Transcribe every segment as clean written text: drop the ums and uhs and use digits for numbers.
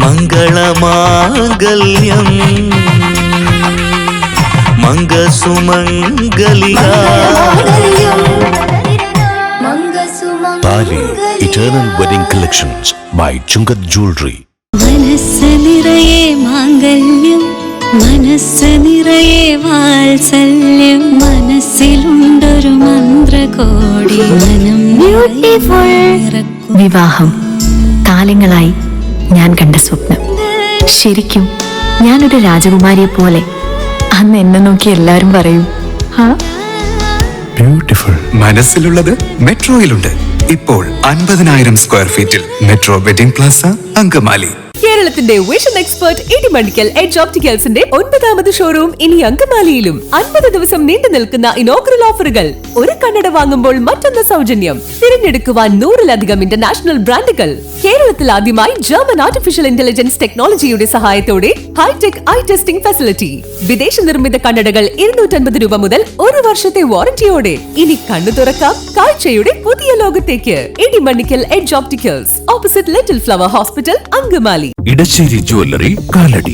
മംഗളമാംഗല്യം മംഗസുമംഗലിക താലി eternal wedding collections by Chungath jewellery. മനസ്സ് നിറയെ മാംഗല്യം, മനസ്സ് നിറയെ വാത്സല്യം, മനസ്സിലുണ്ടൊരു മന്ത്രകോടി. വിവാഹം കാലങ്ങളായി ഞാൻ കണ്ട സ്വപ്നം. ശരിക്കും ഞാനൊരു രാജകുമാരിയെ പോലെ അന്ന് എന്നെ നോക്കി എല്ലാരും പറയും ബ്യൂട്ടിഫുൾ. മനസ്സിലുള്ളത് മെട്രോയിലുണ്ട്. ഇപ്പോൾ 50,000 സ്ക്വയർ ഫീറ്റിൽ മെട്രോ വെഡിംഗ് പ്ലാസ അങ്കമാലി. കേരളത്തിന്റെ വിഷൻ എക്സ്പെർട്ട് ഇടിമണ്ണിക്കൽ എഡ്ജ് ഓപ്റ്റിക്കൽസിന്റെ 9ാമത് ഷോറൂം ഇനി അങ്കമാലിയിലും. 50 ദിവസം നീണ്ടു നിൽക്കുന്ന ഇനോഗ്രൽ ഓഫറുകൾ. ഒരു കണ്ണട വാങ്ങുമ്പോൾ മറ്റൊന്ന് സൗജന്യം. തിരഞ്ഞെടുക്കുവാൻ 100-ലധികം ഇന്റർനാഷണൽ ബ്രാൻഡുകൾ. കേരളത്തിൽ ആദ്യമായി ജർമ്മൻ ആർട്ടിഫിഷ്യൽ ഇന്റലിജൻസ് ടെക്നോളജിയുടെ സഹായത്തോടെ ഹൈടെക് ഐ ടെസ്റ്റിംഗ് ഫെസിലിറ്റി. വിദേശ നിർമ്മിത കണ്ണടകൾ 250 രൂപ മുതൽ 1 വർഷത്തെ വാറന്റിയോടെ. ഇനി കണ്ണു തുറക്കാം കാഴ്ചയുടെ പുതിയ ലോകത്തേക്ക്. Idimannickal edge opticals, opposite little flower hospital, Angamaly. Edassery jewellery, Kalady.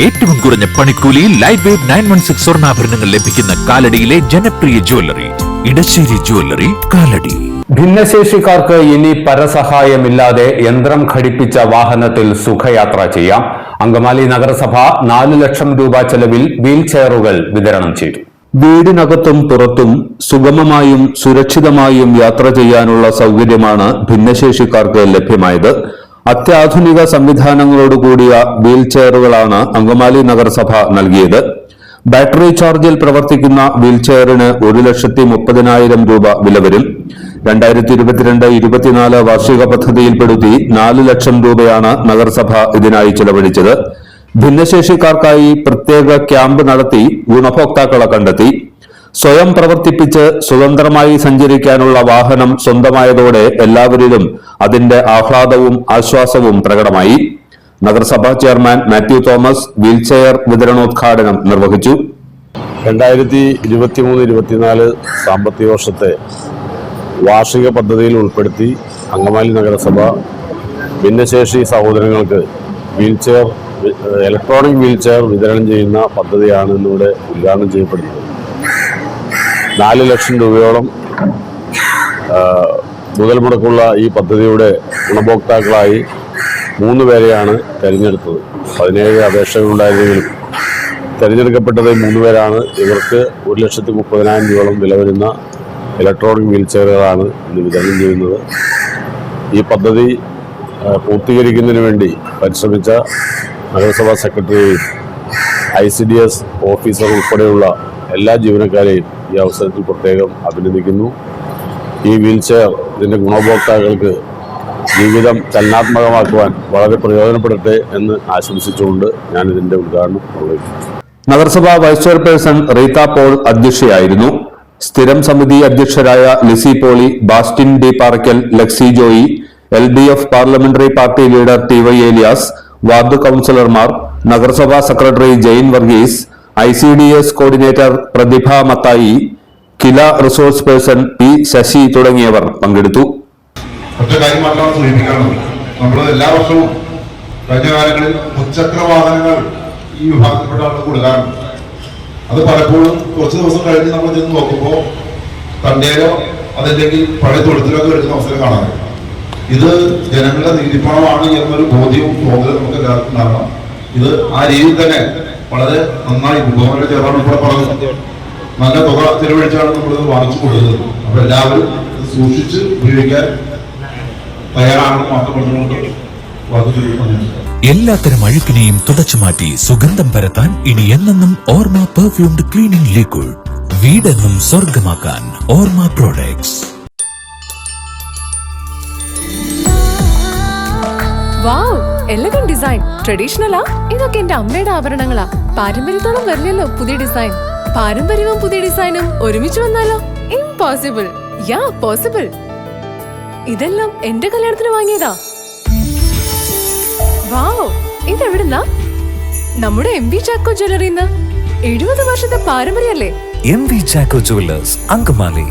ഏറ്റവും കുറഞ്ഞ പണിക്കൂലിയിൽ ലൈറ്റ് വെയ്റ്റ് 916 സ്വർണ്ണാഭരണങ്ങൾ ലഭിക്കുന്ന കാലടിയിലെ ജനപ്രിയ ജ്വല്ലറി ഇടശ്ശേരി ജ്വല്ലറി, കാലടി. ഭിന്നശേഷിക്കാർക്ക് ഇനി പരസഹായമില്ലാതെ യന്ത്രം ഘടിപ്പിച്ച വാഹനത്തിൽ സുഖയാത്ര ചെയ്യാം. അങ്കമാലി നഗരസഭ 4 ലക്ഷം രൂപ ചെലവിൽ വീൽ ചെയറുകൾ വിതരണം ചെയ്തു. വീടിനകത്തും പുറത്തും സുഗമമായും സുരക്ഷിതമായും യാത്ര ചെയ്യാനുള്ള സൗകര്യമാണ് ഭിന്നശേഷിക്കാർക്ക് ലഭ്യമായത്. അത്യാധുനിക സംവിധാനങ്ങളോടുകൂടിയ വീൽ ചെയറുകളാണ് അങ്കമാലി നഗരസഭ നൽകിയത്. ബാറ്ററി ചാർജിൽ പ്രവർത്തിക്കുന്ന വീൽ ചെയറിന് 1,30,000 രൂപ വില വരും. 2022-24 വാർഷിക പദ്ധതിയിൽപ്പെടുത്തി 4 ലക്ഷം രൂപയാണ് നഗരസഭ ഇതിനായി ചെലവഴിച്ചത്. ഭിന്നശേഷിക്കാർക്കായി പ്രത്യേക ക്യാമ്പ് നടത്തി ഗുണഭോക്താക്കളെ കണ്ടെത്തി. സ്വയം പ്രവർത്തിപ്പിച്ച് സ്വതന്ത്രമായി സഞ്ചരിക്കാനുള്ള വാഹനം സ്വന്തമായതോടെ എല്ലാവരിലും അതിന്റെ ആഹ്ലാദവും ആശ്വാസവും പ്രകടമായി. നഗരസഭാ ചെയർമാൻ മാത്യു തോമസ് വീൽചെയർ വിതരണോദ്ഘാടനം നിർവഹിച്ചു. 2023-24 സാമ്പത്തിക വർഷത്തെ വാർഷിക പദ്ധതിയിൽ ഉൾപ്പെടുത്തി അങ്കമാലി നഗരസഭ ഭിന്നശേഷി സഹോദരങ്ങൾക്ക് ഇലക്ട്രോണിക് വീൽചെയർ വിതരണം ചെയ്യുന്ന പദ്ധതിയാണ് ഇന്നിവിടെ ഉദ്ഘാടനം ചെയ്യപ്പെടുന്നത്. 4 ലക്ഷം രൂപയോളം മുതൽ മുടക്കുള്ള ഈ പദ്ധതിയുടെ ഗുണഭോക്താക്കളായി 3 പേരെയാണ് തിരഞ്ഞെടുത്തത്. 17 അപേക്ഷകളുണ്ടായിരുന്നെങ്കിലും തിരഞ്ഞെടുക്കപ്പെട്ടത് 3 പേരാണ്. ഇവർക്ക് 1,30,000 രൂപയോളം വില വരുന്ന ഇലക്ട്രോണിക് വീൽചെയറുകളാണ് ഇന്ന് വിതരണം ചെയ്യുന്നത്. ഈ പദ്ധതി പൂർത്തീകരിക്കുന്നതിന് വേണ്ടി പരിശ്രമിച്ച നഗരസഭാ സെക്രട്ടറിയെയും ICDS ഓഫീസർ ഉൾപ്പെടെയുള്ള എല്ലാ ജീവനക്കാരെയും ഈ അവസരത്തിൽ പ്രത്യേകം അഭിനന്ദിക്കുന്നു. ഈ വീൽചെയർ ഇതിൻ്റെ ഗുണഭോക്താക്കൾക്ക് ജീവിതം ചലനാത്മകമാക്കുവാൻ വളരെ പ്രയോജനപ്പെടട്ടെ എന്ന് ആശംസിച്ചുകൊണ്ട് ഞാൻ ഇതിൻ്റെ ഉദ്ഘാടനം നിർവഹിക്കുന്നു. നഗരസഭാ വൈസ് ചെയർപേഴ്സൺ റീത്ത പോൾ അധ്യക്ഷയായിരുന്നു. സ്ഥിരം സമിതി അധ്യക്ഷരായ Lissy Poly, Bastin D Parackal, Lexy Joy, LDF parliamentary party leader TY Elias, ward കൌൺസിലർമാർ, നഗരസഭാ secretary Jain Varghese, ICDS coordinator Prathibha Mathai, KILA resource person P Sasi തുടങ്ങിയവർ പങ്കെടുത്തു. ഒറ്റ കാര്യം മാത്രമാണ് സൂചിപ്പിക്കാനുള്ളത്. നമ്മൾ എല്ലാ വർഷവും കഴിഞ്ഞ കാലങ്ങളിൽ മുച്ചക്ര വാഹനങ്ങൾ ഈ വിഭാഗത്തിൽപ്പെട്ട ആൾക്ക് കൊടുക്കാറുണ്ട്. അത് പലപ്പോഴും കുറച്ച് ദിവസം കഴിഞ്ഞ് നമ്മൾ ചെന്ന് നോക്കുമ്പോൾ തണ്ടേലോ അതല്ലെങ്കിൽ പഴയ തൊഴുത്തിലൊക്കെ എടുക്കുന്ന അവസരം കാണാറുണ്ട്. ഇത് ജനങ്ങളുടെ നീതിപ്പണമാണ് എന്നൊരു ബോധ്യവും തോന്നലും നമുക്ക് എല്ലാവർക്കും ഉണ്ടാകണം. ഇത് ആ രീതിയിൽ തന്നെ വളരെ നന്നായി മുഖ്യമന്ത്രി ചെയർമാൻ ഉൾപ്പെടെ പറഞ്ഞു നല്ല തുക ചെലവഴിച്ചാണ് നമ്മളിത് വാങ്ങിച്ചു കൊടുക്കുന്നത്. അപ്പൊ എല്ലാവരും ഇത് സൂക്ഷിച്ച് ഉപയോഗിക്കാൻ തയ്യാറാണെന്ന് മാത്രം പറഞ്ഞുകൊണ്ട് എല്ലാത്തരം അഴുക്കിനെയും തുടച്ചു മാറ്റി സുഗന്ധം പരത്താൻ ഇനി എന്നെന്നും ഓർമ്മ പെർഫ്യൂംഡ് ക്ലീനിംഗ് ലിക്വിഡ്. വീടെന്നും സ്വർഗമാക്കാൻ ഓർമ്മ പ്രോഡക്ട്സ്. വാവ്, എലഗന്റ് ഡിസൈൻ. ട്രഡീഷണലാ? ഇതൊക്കെ എന്റെ അമ്മയുടെ ആഭരണങ്ങളാ. പാരമ്പര്യത്തോളം വരില്ലല്ലോ പുതിയ ഡിസൈൻ. പാരമ്പര്യവും പുതിയ ഡിസൈനും ഒരുമിച്ച് വന്നാലോ? ഇംപോസിബിൾ. യാ പോസിബിൾ. ഇതെല്ലാം എന്റെ കല്യാണത്തിന് വാങ്ങിയതാ. വാവ്, ഇതെവിടുന്നാ? നമ്മുടെ MV ചാക്കോ ജ്വല്ലറിന്ന്. 70 വർഷത്തെ പാരമ്പര്യല്ലേ? MV Chacko jewellers, Angamaly.